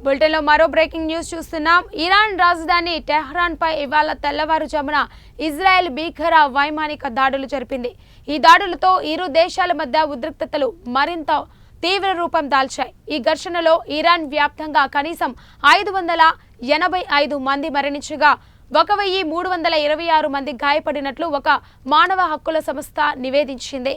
బులెటిన్లో మరో breaking news చూస్తున్నాం. ఇరాన్ రాజధాని టెహ్రాన్ పై ఇవాళ తెల్లవారుజామున ఇజ్రాయెల్ భీకర వైమానిక దాడులు జరిపింది. ఈ దాడులతో ఇరు దేశాల మధ్య ఉద్రిక్తతలు మరింత తీవ్ర రూపం దాల్చాయి. ఈ ఘర్షణలో ఇరాన్ వ్యాప్తంగా కనీసం 585 మంది మరణించగా 1326 మంది గాయపడినట్లు ఒక మానవ హక్కుల సంస్థ నివేదించింది.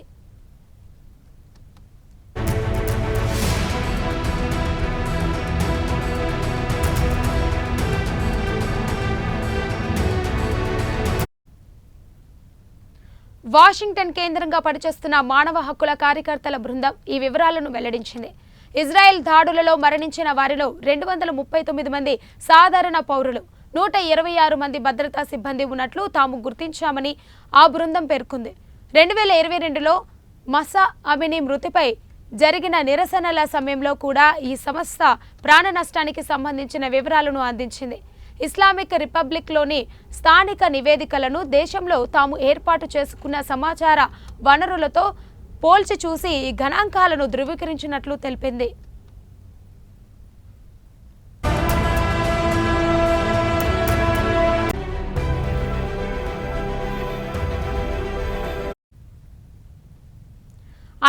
వాషింగ్టన్ కేంద్రంగా పనిచేస్తున్న మానవ హక్కుల కార్యకర్తల బృందం ఈ వివరాలను వెల్లడించింది. ఇజ్రాయెల్ దాడులలో మరణించిన వారిలో 239 మంది సాధారణ పౌరులు, 126 మంది భద్రతా సిబ్బంది ఉన్నట్లు తాము గుర్తించామని ఆ బృందం పేర్కొంది. 2022లో మసా అమినీ మృతిపై జరిగిన నిరసనల సమయంలో కూడా ఈ సంస్థ ప్రాణ నష్టానికి సంబంధించిన వివరాలను అందించింది. ఇస్లామిక్ రిపబ్లిక్లోని స్థానిక నివేదికలను దేశంలో తాము ఏర్పాటు చేసుకున్న సమాచార వనరులతో పోల్చి చూసి ఈ గణాంకాలను ధృవీకరించినట్లు తెలిపింది.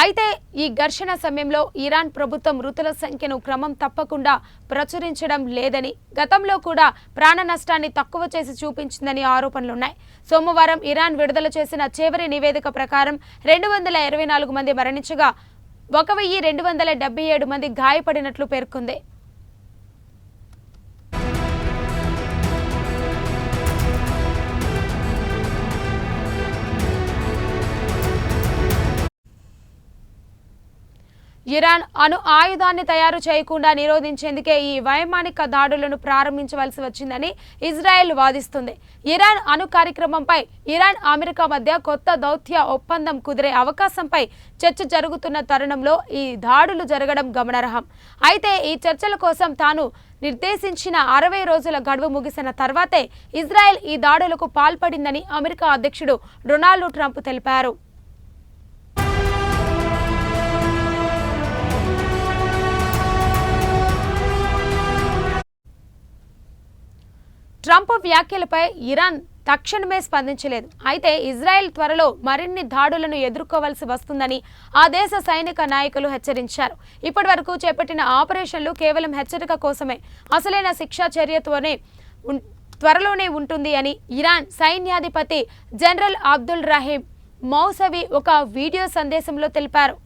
అయితే ఈ ఘర్షణ సమయంలో ఇరాన్ ప్రభుత్వం మృతుల సంఖ్యను క్రమం తప్పకుండా ప్రచురించడం లేదని, గతంలో కూడా ప్రాణ నష్టాన్ని తక్కువ చేసి చూపించిందని ఆరోపణలున్నాయి. సోమవారం ఇరాన్ విడుదల చేసిన చివరి నివేదిక ప్రకారం 224 మంది మరణించగా 1277 మంది గాయపడినట్లు పేర్కొంది. ఇరాన్ అణు ఆయుధాన్ని తయారు చేయకుండా నిరోధించేందుకే ఈ వైమానిక దాడులను ప్రారంభించవలసి వచ్చిందని ఇజ్రాయెల్ వాదిస్తుంది. ఇరాన్ అణు కార్యక్రమంపై ఇరాన్ అమెరికా మధ్య కొత్త దౌత్య ఒప్పందం కుదిరే అవకాశంపై చర్చ జరుగుతున్న తరుణంలో ఈ దాడులు జరగడం గమనార్హం. అయితే ఈ చర్చల కోసం తాను నిర్దేశించిన 60 రోజుల గడువు ముగిసిన తర్వాతే ఇజ్రాయెల్ ఈ దాడులకు పాల్పడిందని అమెరికా అధ్యక్షుడు డొనాల్డ్ ట్రంప్ తెలిపారు. ట్రంప్ వ్యాఖ్యలపై ఇరాన్ తక్షణమే స్పందించలేదు. అయితే ఇజ్రాయెల్ త్వరలో మరిన్ని దాడులను ఎదుర్కోవాల్సి వస్తుందని ఆ దేశ సైనిక నాయకులు హెచ్చరించారు. ఇప్పటి వరకు చేపట్టిన ఆపరేషన్లు కేవలం హెచ్చరిక కోసమే, అసలైన శిక్షా చర్యతోనే త్వరలోనే ఉంటుంది అని ఇరాన్ సైన్యాధిపతి జనరల్ అబ్దుల్ రహీం మౌసవి ఒక వీడియో సందేశంలో తెలిపారు.